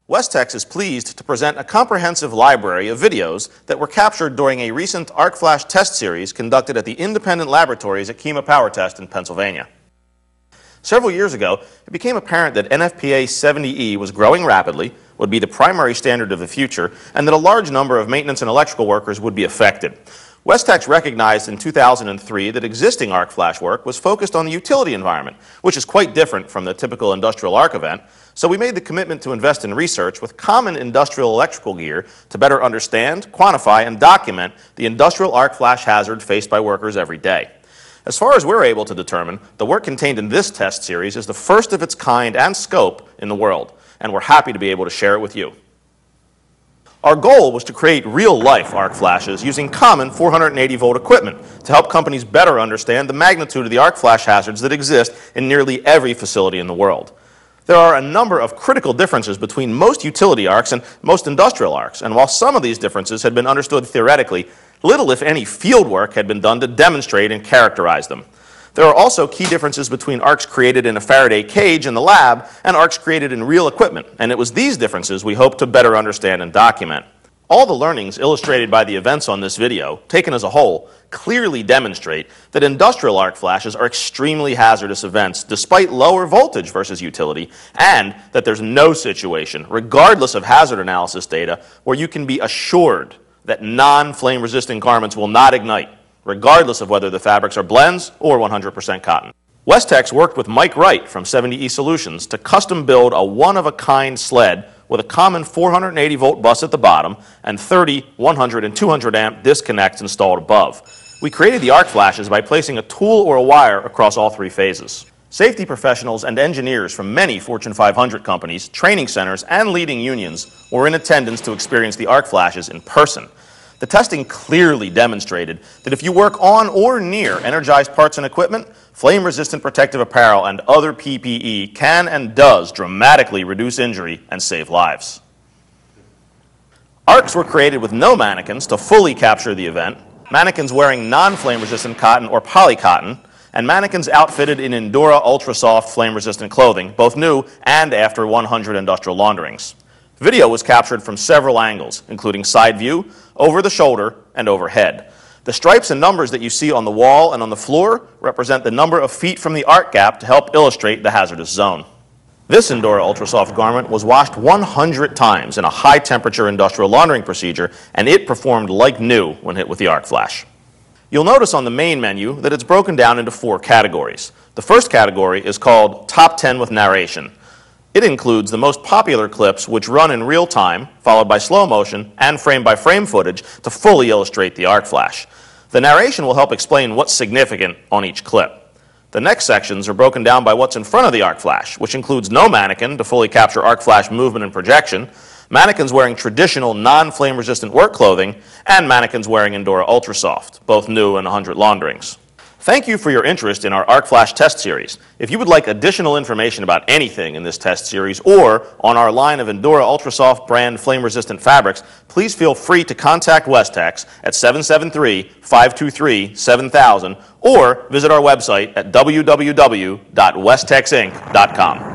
Westex is pleased to present a comprehensive library of videos that were captured during a recent arc flash test series conducted at the independent laboratories at Kemah Power Test in Pennsylvania. Several years ago, it became apparent that NFPA 70E was growing rapidly, would be the primary standard of the future, and that a large number of maintenance and electrical workers would be affected. Westex recognized in 2003 that existing arc flash work was focused on the utility environment, which is quite different from the typical industrial arc event, so we made the commitment to invest in research with common industrial electrical gear to better understand, quantify, and document the industrial arc flash hazard faced by workers every day. As far as we're able to determine, the work contained in this test series is the first of its kind and scope in the world, and we're happy to be able to share it with you. Our goal was to create real-life arc flashes using common 480-volt equipment to help companies better understand the magnitude of the arc flash hazards that exist in nearly every facility in the world. There are a number of critical differences between most utility arcs and most industrial arcs, and while some of these differences had been understood theoretically, little if any field work had been done to demonstrate and characterize them. There are also key differences between arcs created in a Faraday cage in the lab and arcs created in real equipment, and it was these differences we hope to better understand and document. All the learnings illustrated by the events on this video, taken as a whole, clearly demonstrate that industrial arc flashes are extremely hazardous events despite lower voltage versus utility, and that there's no situation, regardless of hazard analysis data, where you can be assured that non-flame resistant garments will not ignite, regardless of whether the fabrics are blends or 100% cotton. Westex worked with Mike Wright from 70E Solutions to custom build a one-of-a-kind sled with a common 480-volt bus at the bottom and 30, 100, and 200 amp disconnects installed above. We created the arc flashes by placing a tool or a wire across all three phases. Safety professionals and engineers from many Fortune 500 companies, training centers, and leading unions were in attendance to experience the arc flashes in person. The testing clearly demonstrated that if you work on or near energized parts and equipment, flame-resistant protective apparel and other PPE can and does dramatically reduce injury and save lives. Arcs were created with no mannequins to fully capture the event, mannequins wearing non-flame-resistant cotton or polycotton, and mannequins outfitted in Endura ultra-soft flame-resistant clothing, both new and after 100 industrial launderings. Video was captured from several angles, including side view, over the shoulder, and overhead. The stripes and numbers that you see on the wall and on the floor represent the number of feet from the arc gap to help illustrate the hazardous zone. This Endura Ultrasoft garment was washed 100 times in a high-temperature industrial laundering procedure, and it performed like new when hit with the arc flash. You'll notice on the main menu that it's broken down into 4 categories. The first category is called Top 10 with Narration. It includes the most popular clips which run in real time, followed by slow motion and frame-by-frame footage to fully illustrate the arc flash. The narration will help explain what's significant on each clip. The next sections are broken down by what's in front of the arc flash, which includes no mannequin to fully capture arc flash movement and projection, mannequins wearing traditional non-flame resistant work clothing, and mannequins wearing Endura Ultrasoft, both new and 100 launderings. Thank you for your interest in our arc flash test series. If you would like additional information about anything in this test series or on our line of Endura Ultrasoft brand flame-resistant fabrics, please feel free to contact Westex at 773-523-7000 or visit our website at www.westexinc.com.